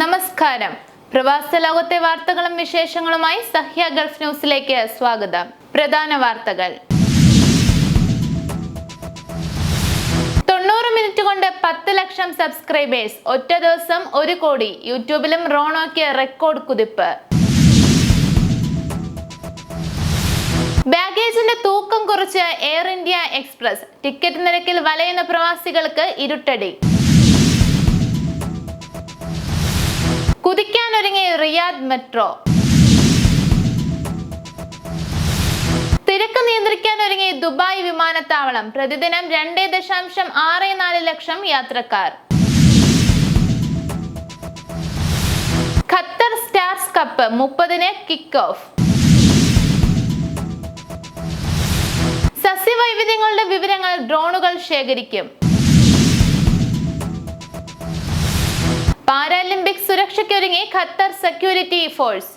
നമസ്കാരം. പ്രവാസ ലോകത്തെ വാർത്തകളും വിശേഷങ്ങളുമായി സഹ്യ ഗൾഫ് ന്യൂസിലേക്ക് സ്വാഗതം. പ്രധാന വാർത്തകൾ. 90 മിനിറ്റ് കൊണ്ട് 10 ലക്ഷം സബ്സ്ക്രൈബേഴ്സ്. ഒറ്റ ദിവസം 1 കോടി. യൂട്യൂബിലും റോണോയ്ക്ക് റെക്കോർഡ് കുതിപ്പ്. ബാഗേജിന്റെ തൂക്കം കുറച്ച് എയർ ഇന്ത്യ എക്സ്പ്രസ്. ടിക്കറ്റ് നിരക്കിൽ വലയുന്ന പ്രവാസികൾക്ക് ഇരുട്ടടി. കുതിക്കാനൊരുങ്ങി റിയാദ് മെട്രോ. തിരക്ക് നിയന്ത്രിക്കാനൊരുങ്ങി ദുബായ് വിമാനത്താവളം. പ്രതിദിനം 2.64 ലക്ഷം യാത്രക്കാർ. ഖത്തർ സ്റ്റാർസ് കപ്പ് 30-ന് കിക്ക് ഓഫ്. സസ്യവൈവിധ്യങ്ങളുടെ വിവരങ്ങൾ ഡ്രോണുകൾ ശേഖരിക്കും. പാരാലിമ്പിക്സ് സുരക്ഷയ്ക്കൊരുങ്ങി ഖത്തർ സെക്യൂരിറ്റി ഫോഴ്സ്.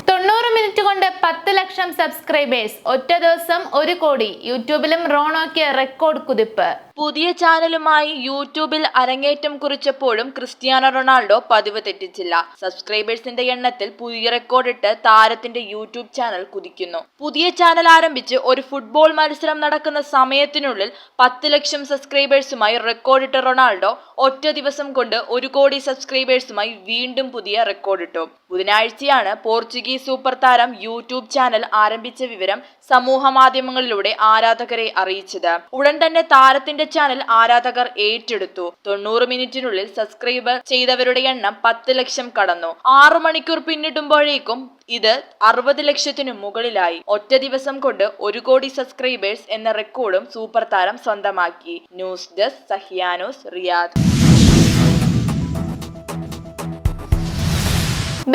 90 മിനിറ്റ് കൊണ്ട് 10 ലക്ഷം സബ്സ്ക്രൈബേഴ്സ്. ഒറ്റ ദിവസം 1 കോടി. യൂട്യൂബിലും റോണോയ്ക്ക് റെക്കോർഡ് കുതിപ്പ്. പുതിയ ചാനലുമായി യൂട്യൂബിൽ അരങ്ങേറ്റം കുറിച്ചപ്പോഴും ക്രിസ്ത്യാനോ റൊണാൾഡോ പതിവ് തെറ്റിച്ചില്ല. സബ്സ്ക്രൈബേഴ്സിന്റെ എണ്ണത്തിൽ പുതിയ റെക്കോർഡിട്ട് താരത്തിന്റെ യൂട്യൂബ് ചാനൽ കുതിക്കുന്നു. പുതിയ ചാനൽ ആരംഭിച്ച് ഒരു ഫുട്ബോൾ മത്സരം നടക്കുന്ന സമയത്തിനുള്ളിൽ 10 ലക്ഷം സബ്സ്ക്രൈബേഴ്സുമായി റെക്കോർഡിട്ട റൊണാൾഡോ ഒറ്റ ദിവസം കൊണ്ട് 1 കോടി സബ്സ്ക്രൈബേഴ്സുമായി വീണ്ടും പുതിയ റെക്കോർഡിട്ടു. ബുധനാഴ്ചയാണ് പോർച്ചുഗീസ് സൂപ്പർ താരം യൂട്യൂബ് ചാനൽ ആരംഭിച്ച വിവരം സമൂഹ മാധ്യമങ്ങളിലൂടെ ആരാധകരെ അറിയിച്ചത്. ഉടൻ തന്നെ താരത്തിന്റെ ചാനൽ ആരാധകർ ഏറ്റെടുത്തു. 90 മിനിറ്റിനുള്ളിൽ സബ്സ്ക്രൈബർ ചെയ്തവരുടെ എണ്ണം 10 ലക്ഷം കടന്നു. 6 മണിക്കൂർ പിന്നിടുമ്പോഴേക്കും ഇത് 60 ലക്ഷത്തിനു മുകളിലായി. ഒറ്റ ദിവസം കൊണ്ട് 1 കോടി സബ്സ്ക്രൈബേഴ്സ് എന്ന റെക്കോർഡും സൂപ്പർ താരം സ്വന്തമാക്കി. News desk Sahya News, Riyadh.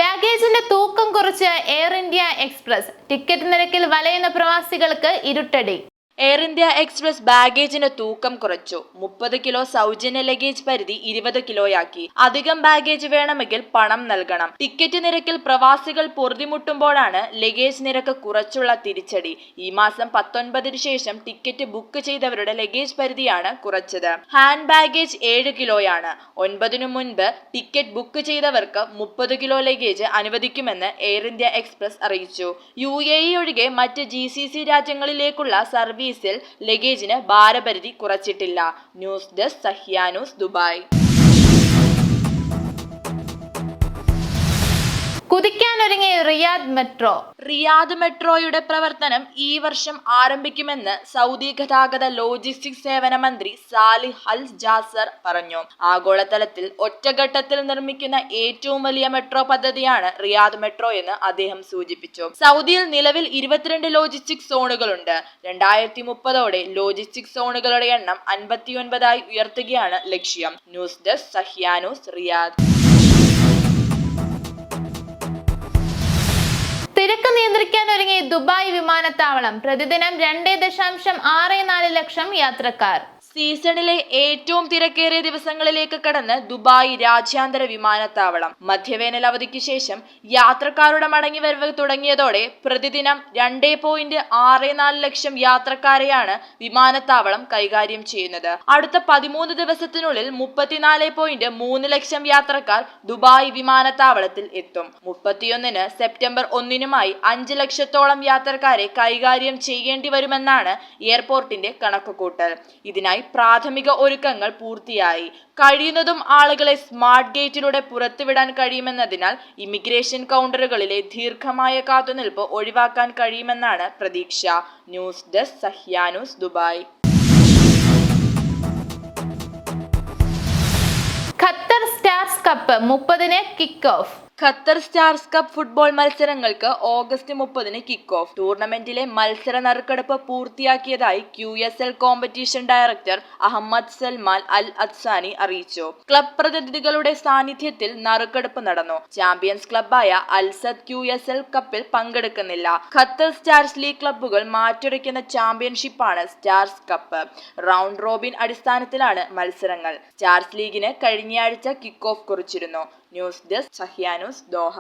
ബാഗേജിന്റെ തൂക്കം കുറച്ച് എയർ ഇന്ത്യ എക്സ്പ്രസ്. ടിക്കറ്റ് നിരക്കിൽ വലയുന്ന പ്രവാസികൾക്ക് ഇരുട്ടടി. എയർ ഇന്ത്യ എക്സ്പ്രസ് ബാഗേജിന് തൂക്കം കുറച്ചു. 30 കിലോ സൗജന്യ ലഗേജ് പരിധി 20 കിലോയാക്കി. അധികം ബാഗേജ് വേണമെങ്കിൽ പണം നൽകണം. ടിക്കറ്റ് നിരക്കിൽ പ്രവാസികൾ പൊറുതിമുട്ടുമ്പോഴാണ് ലഗേജ് നിരക്ക് കുറച്ചുള്ള തിരിച്ചടി. ഈ മാസം 19-ന് ശേഷം ടിക്കറ്റ് ബുക്ക് ചെയ്തവരുടെ ലഗേജ് പരിധിയാണ് കുറച്ചത്. Hand baggage 7 കിലോയാണ്. 9-നു മുൻപ് ടിക്കറ്റ് ബുക്ക് ചെയ്തവർക്ക് 30 കിലോ ലഗേജ് അനുവദിക്കുമെന്ന് എയർ ഇന്ത്യ എക്സ്പ്രസ് അറിയിച്ചു. UAE ഒഴികെ മറ്റ് GCC രാജ്യങ്ങളിലേക്കുള്ള സർവീസിൽ ലഗേജിന് ഭാരപരിധി കുറച്ചിട്ടില്ല. News desk Sahya News, Dubai. കുതിക്കാനൊരുങ്ങി റിയാദ് മെട്രോ. റിയാദ് മെട്രോയുടെ പ്രവർത്തനം ഈ വർഷം ആരംഭിക്കുമെന്ന് സൗദി ഗതാഗത ലോജിസ്റ്റിക്സ് സേവന മന്ത്രി സാലിഹ് അൽ ജാസർ പറഞ്ഞു. ആഗോളതലത്തിൽ ഒറ്റഘട്ടത്തിൽ നിർമ്മിക്കുന്ന ഏറ്റവും വലിയ മെട്രോ പദ്ധതിയാണ് റിയാദ് മെട്രോ എന്ന് അദ്ദേഹം സൂചിപ്പിച്ചു. സൗദിയിൽ നിലവിൽ 22 ലോജിസ്റ്റിക്സ് സോണുകളുണ്ട്. 2030ഓടെ ലോജിസ്റ്റിക്സ് സോണുകളുടെ എണ്ണം 59 ഉയർത്തുകയാണ് ലക്ഷ്യം. News desk Sahya News, Riyadh. തിരക്ക് നിയന്ത്രിക്കാനൊരുങ്ങി ദുബായ് വിമാനത്താവളം. പ്രതിദിനം 2.64 ലക്ഷം യാത്രക്കാർ. സീസണിലെ ഏറ്റവും തിരക്കേറിയ ദിവസങ്ങളിലേക്ക് കടന്ന് ദുബായ് രാജ്യാന്തര വിമാനത്താവളം. മധ്യവേനൽ അവധിക്ക് ശേഷം യാത്രക്കാരുടെ മടങ്ങിവരവ് തുടങ്ങിയതോടെ പ്രതിദിനം 2.64 ലക്ഷം യാത്രക്കാരെയാണ് വിമാനത്താവളം കൈകാര്യം ചെയ്യുന്നത്. അടുത്ത 13 ദിവസത്തിനുള്ളിൽ 34.3 ലക്ഷം യാത്രക്കാർ ദുബായ് വിമാനത്താവളത്തിൽ എത്തും. 31-ന് സെപ്റ്റംബർ 1-നുമായി 5 ലക്ഷത്തോളം യാത്രക്കാരെ കൈകാര്യം ചെയ്യേണ്ടി വരുമെന്നാണ് എയർപോർട്ടിന്റെ കണക്കുകൂട്ടൽ. ഇതിനായി പ്രാഥമിക ഒരുക്കങ്ങൾ പൂർത്തിയായി. കഴിയുന്നതും ആളുകളെ സ്മാർട്ട് ഗേറ്റിലൂടെ പുറത്തുവിടാൻ കഴിയുമെന്നതിനാൽ ഇമിഗ്രേഷൻ കൗണ്ടറുകളിലെ ദീർഘമായ കാത്തുനിൽപ്പ് ഒഴിവാക്കാൻ കഴിയുമെന്നാണ് പ്രതീക്ഷ. News desk Sahya News, Dubai. Qatar Stars Cup 30-ന് kick off. Qatar Stars Cup football മത്സരങ്ങൾക്ക് ഓഗസ്റ്റ് 30-ന് കിക്ക് ഓഫ്. ടൂർണമെന്റിലെ മത്സര നറുക്കെടുപ്പ് പൂർത്തിയാക്കിയതായി QSL competition director Ahmed Salman Al Adsani അറിയിച്ചു. ക്ലബ് പ്രതിനിധികളുടെ സാന്നിധ്യത്തിൽ നറുക്കെടുപ്പ് നടന്നു. ചാമ്പ്യൻസ് ക്ലബായ അൽസദ് QSL കപ്പിൽ പങ്കെടുക്കുന്നില്ല. ഖത്തർ സ്റ്റാർസ് ലീഗ് ക്ലബ്ബുകൾ മാറ്റുരയ്ക്കുന്ന ചാമ്പ്യൻഷിപ്പാണ് സ്റ്റാർസ് കപ്പ്. റൗണ്ട് റോബിൻ അടിസ്ഥാനത്തിലാണ് മത്സരങ്ങൾ. സ്റ്റാർസ് ലീഗിന് കഴിഞ്ഞയാഴ്ച കിക്ക് ഓഫ് കുറിച്ചിരുന്നു. News desk Sahya News, Doha.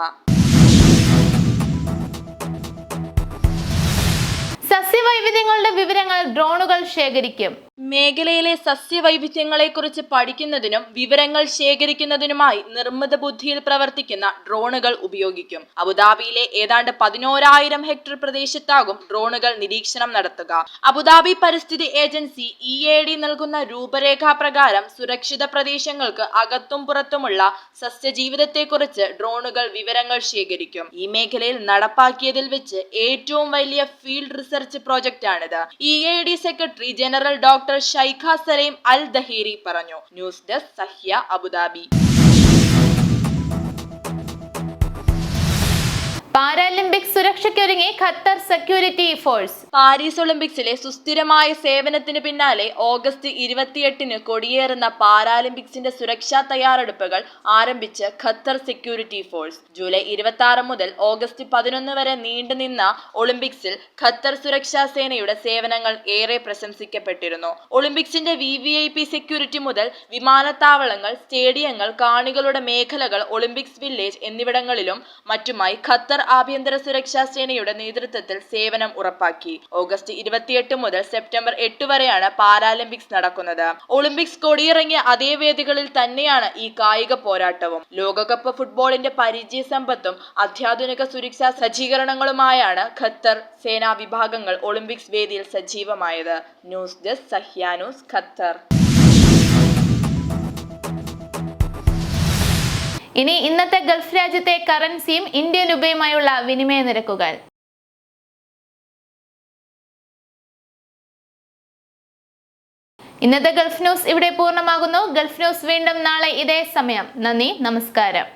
സസ്യവൈവിധ്യങ്ങളുടെ വിവരങ്ങൾ ഡ്രോണുകൾ ശേഖരിക്കും. മേഖലയിലെ സസ്യവൈവിധ്യങ്ങളെക്കുറിച്ച് പഠിക്കുന്നതിനും വിവരങ്ങൾ ശേഖരിക്കുന്നതിനുമായി നിർമ്മിത ബുദ്ധിയിൽ പ്രവർത്തിക്കുന്ന ഡ്രോണുകൾ ഉപയോഗിക്കും. അബുദാബിയിലെ ഏതാണ്ട് 11,000 ഹെക്ടർ പ്രദേശത്താകും ഡ്രോണുകൾ നിരീക്ഷണം നടത്തുക. അബുദാബി പരിസ്ഥിതി ഏജൻസി EAD നൽകുന്ന രൂപരേഖാ പ്രകാരം സുരക്ഷിത പ്രദേശങ്ങൾക്ക് അകത്തും പുറത്തുമുള്ള സസ്യജീവിതത്തെക്കുറിച്ച് ഡ്രോണുകൾ വിവരങ്ങൾ ശേഖരിക്കും. ഈ മേഖലയിൽ നടപ്പാക്കിയതിൽ വെച്ച് ഏറ്റവും വലിയ ഫീൽഡ് റിസർച്ച് പ്രോജക്റ്റാണിത്. EAD secretary general doctor Sheikha Salim Al Dhaheri പറഞ്ഞു. News desk Sahya Abu Dhabi. Paralympics സുരക്ഷയ്ക്കൊരുങ്ങി ഖത്തർ സെക്യൂരിറ്റി ഫോഴ്സ്. പാരീസ് ഒളിമ്പിക്സിലെ സുസ്ഥിരമായ സേവനത്തിന് പിന്നാലെ ഓഗസ്റ്റ് 28-ന് കൊടിയേറുന്ന പാരാലിമ്പിക്സിന്റെ സുരക്ഷാ തയ്യാറെടുപ്പുകൾ ആരംഭിച്ച് ഖത്തർ സെക്യൂരിറ്റി ഫോഴ്സ്. ജൂലൈ 26 മുതൽ ഓഗസ്റ്റ് 11 വരെ നീണ്ടുനിന്ന ഒളിമ്പിക്സിൽ ഖത്തർ സുരക്ഷാ സേനയുടെ സേവനങ്ങൾ ഏറെ പ്രശംസിക്കപ്പെട്ടിരുന്നു. ഒളിമ്പിക്സിന്റെ VVIP സെക്യൂരിറ്റി മുതൽ വിമാനത്താവളങ്ങൾ, സ്റ്റേഡിയങ്ങൾ, കാണികളുടെ മേഖലകൾ, ഒളിമ്പിക്സ് വില്ലേജ് എന്നിവിടങ്ങളിലും മറ്റുമായി ഖത്തർ ആഭ്യന്തര സുരക്ഷാ സേനയുടെ നേതൃത്വത്തിൽ സേവനം ഉറപ്പാക്കി. ഓഗസ്റ്റ് 28 മുതൽ സെപ്റ്റംബർ 8 വരെയാണ് പാരാലിമ്പിക്സ് നടക്കുന്നത്. ഒളിമ്പിക്സ് കൊടിയിറങ്ങിയ അതേ വേദികളിൽ തന്നെയാണ് ഈ കായിക പോരാട്ടവും. ലോകകപ്പ് ഫുട്ബോളിന്റെ പരിചയ സമ്പത്തും അത്യാധുനിക സുരക്ഷാ സജ്ജീകരണങ്ങളുമായാണ് ഖത്തർ സേനാ വിഭാഗങ്ങൾ ഒളിമ്പിക്സ് വേദിയിൽ സജീവമായത്. News desk Sahya News, Qatar. ഇനി ഇന്നത്തെ ഗൾഫ് രാജ്യത്തെ കറൻസിയും ഇന്ത്യൻ രൂപയുമായുള്ള വിനിമയ നിരക്കുകൾ. ഇന്നത്തെ ഗൾഫ് ന്യൂസ് ഇവിടെ പൂർണ്ണമാകുന്നു. ഗൾഫ് ന്യൂസ് വീണ്ടും നാളെ ഇതേ സമയം. നന്ദി, നമസ്കാരം.